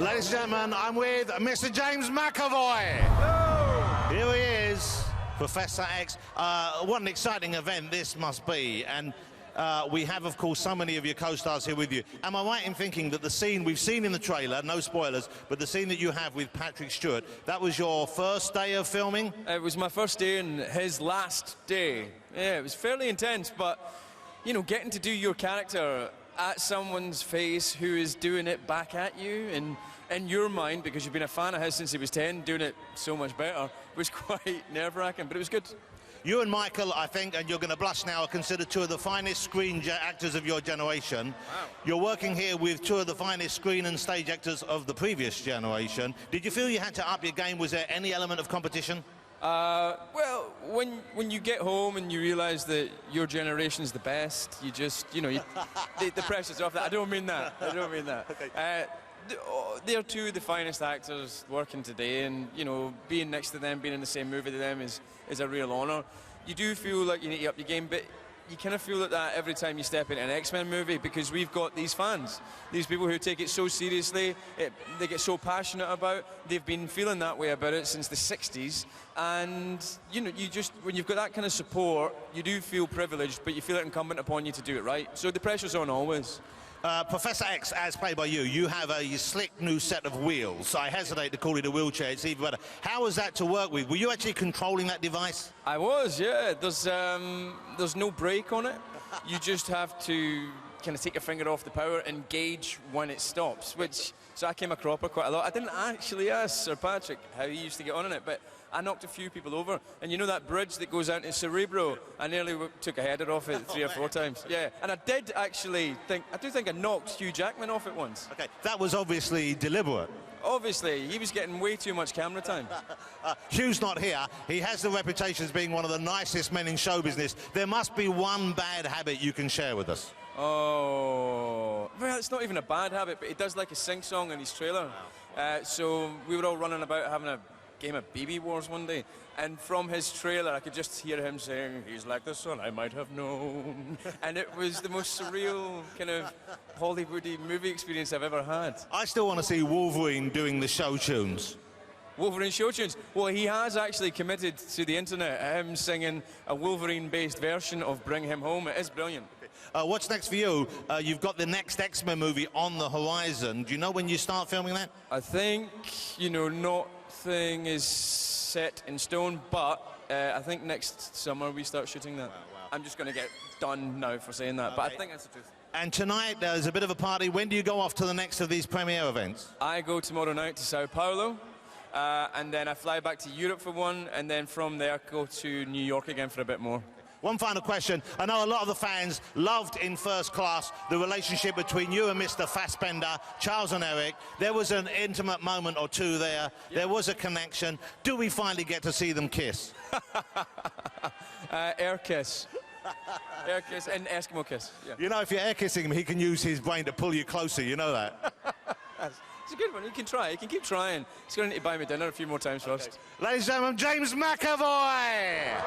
Ladies and gentlemen, I'm with Mr. James McAvoy. Hello. Here he is, Professor X. What an exciting event this must be. And we have, of course, so many of your co-stars here with you. Am I right in thinking that the scene we've seen in the trailer, no spoilers, but the scene that you have with Patrick Stewart, that was your first day of filming? It was my first day and his last day. Yeah, it was fairly intense, but, you know, getting to do your character at someone's face who is doing it back at you and in your mind, because you've been a fan of his since he was 10, doing it so much better, was quite nerve-wracking, but it was good. You and Michael, I think, and you're going to blush now, are considered two of the finest screen actors of your generation. Wow. You're working here with two of the finest screen and stage actors of the previous generation. Did you feel you had to up your game? Was there any element of competition? Well, when you get home and you realise that your generation's the best, you just, you know, the pressure's off that. I don't mean that. I don't mean that. Okay. They're two of the finest actors working today, and, you know, being next to them, being in the same movie to them is a real honour. You do feel like you need to up your game, but you kind of feel like that every time you step into an X-Men movie, because we've got these fans, these people who take it so seriously, they get so passionate about. They've been feeling that way about it since the 60s, and, you know, you just, when you've got that kind of support, you do feel privileged, but you feel it incumbent upon you to do it right. So the pressure's on always. Professor X, as played by you, you have a slick new set of wheels. I hesitate to call it a wheelchair, it's even better. How was that to work with? Were you actually controlling that device? I was, yeah. There's no brake on it. You just have to kind of take your finger off the power and gauge when it stops, so I came a cropper quite a lot. I didn't actually ask Sir Patrick how he used to get on it, but I knocked a few people over. And you know that bridge that goes out to Cerebro? I nearly took a header off it 3 or 4 times. Yeah, and I did actually think I knocked Hugh Jackman off it once. Okay, that was obviously deliberate. Obviously, he was getting way too much camera time. Hugh's not here. He has the reputation as being one of the nicest men in show business. There must be one bad habit you can share with us. Oh, well, it's not even a bad habit, but he does like a sing-song in his trailer. So we were all running about having a game of BB Wars one day, and from his trailer I could just hear him saying, "He's like the son I might have known," and it was the most surreal kind of Hollywoody movie experience I've ever had. I still want to see Wolverine doing the show tunes. Wolverine show tunes? Well, he has actually committed to the internet, him singing a Wolverine-based version of Bring Him Home. It is brilliant. What's next for you? You've got the next X-Men movie on the horizon. Do you know when you start filming that? I think, you know, nothing is set in stone, but I think next summer we start shooting that. Wow. I'm just going to get done now for saying that, okay. But I think that's the truth. And tonight there's a bit of a party. When do you go off to the next of these premiere events? I go tomorrow night to Sao Paulo. And then I fly back to Europe for one, and then from there go to New York again for a bit more. One final question. I know a lot of the fans loved in First Class the relationship between you and Mr. Fassbender, Charles and Eric. There was an intimate moment or two there. Yeah. There was a connection. Do we finally get to see them kiss? Air kiss. Air kiss and Eskimo kiss. Yeah. You know, if you're air kissing him, he can use his brain to pull you closer. You know that. It's a good one. You can try. You can keep trying. He's going to need to buy me dinner a few more times first. Ladies and gentlemen, James McAvoy!